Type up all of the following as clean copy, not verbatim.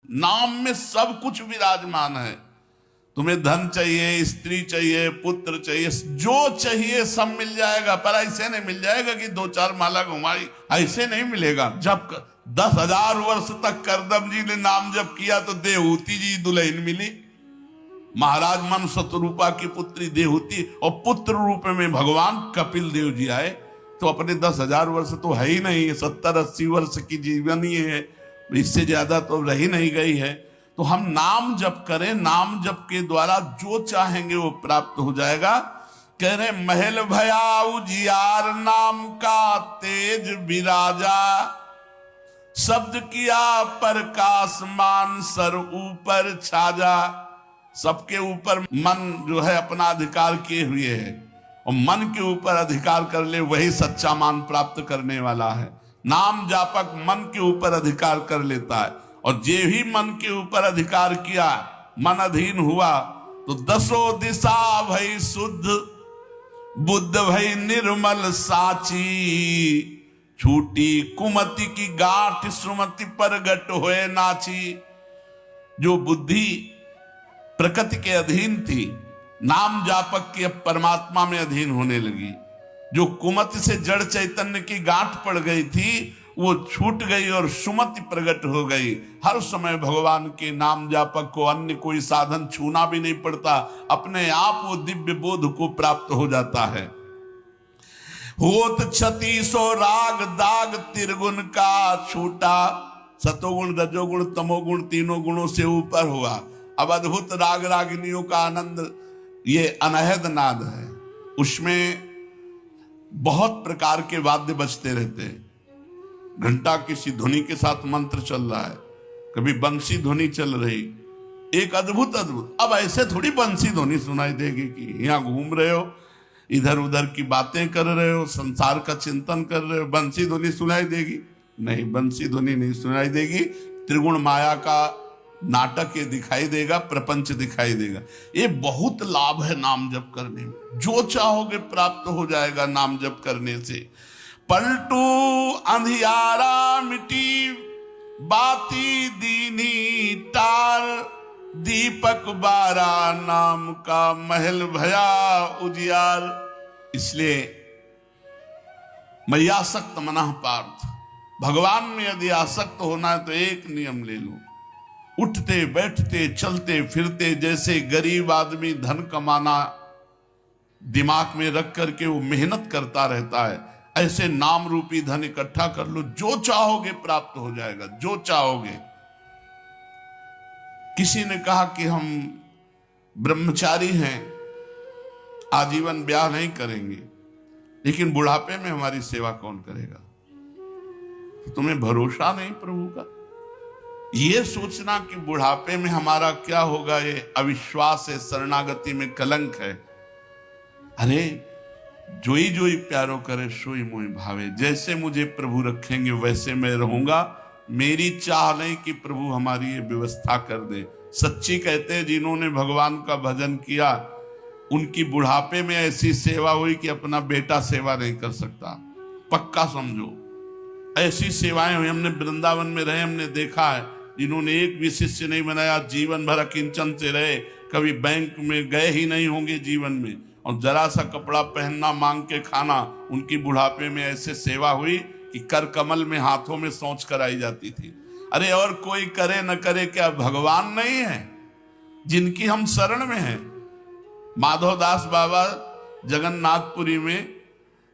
नाम में सब कुछ विराजमान है। तुम्हें धन चाहिए, स्त्री चाहिए, पुत्र चाहिए, जो चाहिए सब मिल जाएगा। पर ऐसे नहीं मिल जाएगा कि 2-4 माला घुमाई, ऐसे नहीं मिलेगा। जब 10,000 वर्ष तक करदम जी ने नाम जप किया तो देहूति जी दुल्हन मिली। महाराज मन शतरूपा की पुत्री देहूति, और पुत्र रूप में भगवान कपिल देव जी आए। तो अपने 10,000 वर्ष तो है ही नहीं, 70-80 वर्ष की जीवन ही है, इससे ज्यादा तो रही नहीं गई है। तो हम नाम जप करें, नाम जप के द्वारा जो चाहेंगे वो प्राप्त हो जाएगा। कह रहे महल भया उजियार, नाम का तेज विराजा, शब्द किया प्रकाश मान, सर ऊपर छाजा। सबके ऊपर मन जो है अपना अधिकार किए हुए है, और मन के ऊपर अधिकार कर ले वही सच्चा मान प्राप्त करने वाला है। नाम जापक मन के ऊपर अधिकार कर लेता है, और जे भी मन के ऊपर अधिकार किया, मन अधीन हुआ, तो 10 दिशा भई शुद्ध, बुद्ध भई निर्मल साची, छूटी कुमति की गांठ, सुमति प्रगट होए नाची। जो बुद्धि प्रकृति के अधीन थी, नाम जापक की अब परमात्मा में अधीन होने लगी। जो कुमति से जड़ चैतन्य की गांठ पड़ गई थी वो छूट गई और सुमति प्रकट हो गई। हर समय भगवान के नाम जापक को अन्य कोई साधन छूना भी नहीं पड़ता, अपने आप वो दिव्य बोध को प्राप्त हो जाता है। होत 3600 राग दाग, त्रिगुण का छूटा। सतोगुण, रजोगुण, तमोगुण तीनों गुणों से ऊपर हुआ। अब अद्भुत राग रागिनियों का आनंद, ये अनहद नाद है। उसमें बहुत प्रकार के वाद्य बजते रहते हैं। घंटा किसी ध्वनि के साथ मंत्र चल रहा है, कभी बंसी ध्वनि चल रही, एक अद्भुत अद्भुत। अब ऐसे थोड़ी बंसी ध्वनि सुनाई देगी कि यहाँ घूम रहे हो, इधर उधर की बातें कर रहे हो, संसार का चिंतन कर रहे हो, बंसी ध्वनि सुनाई देगी? नहीं, बंसी ध्वनि नहीं सुनाई देगी। त्रिगुण माया का नाटक ये दिखाई देगा, प्रपंच दिखाई देगा। ये बहुत लाभ है नाम जप करने में, जो चाहोगे प्राप्त हो जाएगा नाम जप करने से। पलटू अंधियारा मिटी, बाती दीनी तार, दीपक बारा, नाम का महल भया उजियार। इसलिए मय्यासक्त मनः पार्थ, भगवान में यदि आसक्त होना है तो एक नियम ले लो, उठते बैठते चलते फिरते जैसे गरीब आदमी धन कमाना दिमाग में रख करके वो मेहनत करता रहता है, ऐसे नाम रूपी धन इकट्ठा कर लो, जो चाहोगे प्राप्त हो जाएगा, जो चाहोगे। किसी ने कहा कि हम ब्रह्मचारी हैं, आजीवन ब्याह नहीं करेंगे, लेकिन बुढ़ापे में हमारी सेवा कौन करेगा? तुम्हें भरोसा नहीं प्रभु का? ये सोचना कि बुढ़ापे में हमारा क्या होगा, ये अविश्वास है, शरणागति में कलंक है। अरे जोई जोई प्यारो करे सोई मोहि भावे, जैसे मुझे प्रभु रखेंगे वैसे मैं रहूंगा। मेरी चाह नहीं कि प्रभु हमारी ये व्यवस्था कर दे। सच्ची कहते हैं जिन्होंने भगवान का भजन किया उनकी बुढ़ापे में ऐसी सेवा हुई कि अपना बेटा सेवा नहीं कर सकता। पक्का समझो, ऐसी सेवाएं हुई। हमने वृंदावन में रहे, हमने देखा है जिन्होंने एक भी शिष्य नहीं बनाया, जीवन भर अकिंचन से रहे, कभी बैंक में गए ही नहीं होंगे जीवन में, और जरा सा कपड़ा पहनना, मांग के खाना। उनकी बुढ़ापे में ऐसे सेवा हुई कि कर कमल में हाथों में सोच कर आई जाती थी। अरे और कोई करे न करे, क्या भगवान नहीं है जिनकी हम शरण में हैं? माधवदास बाबा जगन्नाथपुरी में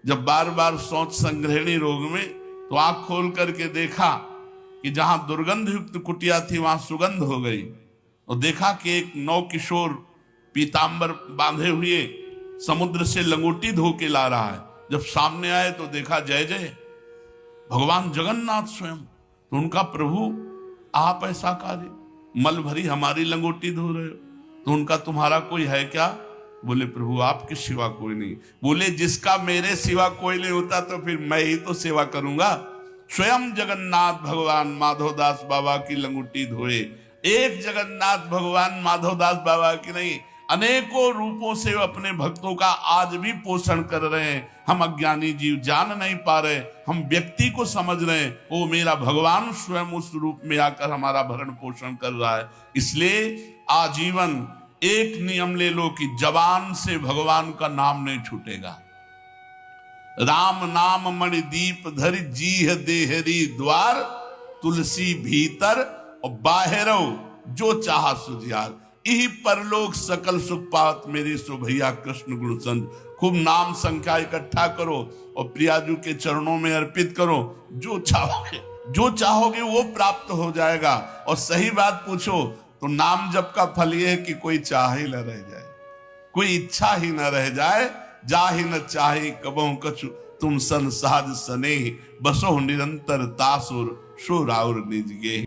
जब बार बार सोच संग्रहणी रोग में, तो आंख खोल करके देखा कि जहां दुर्गंध युक्त कुटिया थी वहां सुगंध हो गई, और देखा कि एक नौ किशोर पीतांबर बांधे हुए समुद्र से लंगोटी धो के ला रहा है। जब सामने आए तो देखा जय जय भगवान जगन्नाथ स्वयं। तो उनका प्रभु आप ऐसा कार्य, मल भरी हमारी लंगोटी धो रहे हो, तो उनका तुम्हारा कोई है क्या? बोले प्रभु आपके सिवा कोई नहीं। बोले जिसका मेरे सिवा कोई नहीं होता तो फिर मैं ही तो सेवा करूंगा। स्वयं जगन्नाथ भगवान माधवदास बाबा की लंगोटी धोए। एक जगन्नाथ भगवान माधवदास बाबा की नहीं, अनेकों रूपों से अपने भक्तों का आज भी पोषण कर रहे हैं। हम अज्ञानी जीव जान नहीं पा रहे, हम व्यक्ति को समझ रहे हैं, वो मेरा भगवान स्वयं उस रूप में आकर हमारा भरण पोषण कर रहा है। इसलिए आजीवन एक नियम ले लो कि जबान से भगवान का नाम नहीं छूटेगा। राम नाम मणि दीप धरि जीह देहरी द्वार, तुलसी भीतर और बाहरो जो चाहा सुजियार। यही परलोक सकल सुख पात मेरी सो भैया कृष्ण गुण संग। खूब नाम संख्या इकट्ठा करो और प्रियाजू के चरणों में अर्पित करो। जो चाहोगे वो प्राप्त हो जाएगा। और सही बात पूछो तो नाम जप का फल ये है कि कोई चाह ही न रह जाए, कोई इच्छा ही न रह जाए। जाहि न चाहे कबहु कछु तुम सन सहज सने, बसो निरंतर तासुर सो राउर निज गे।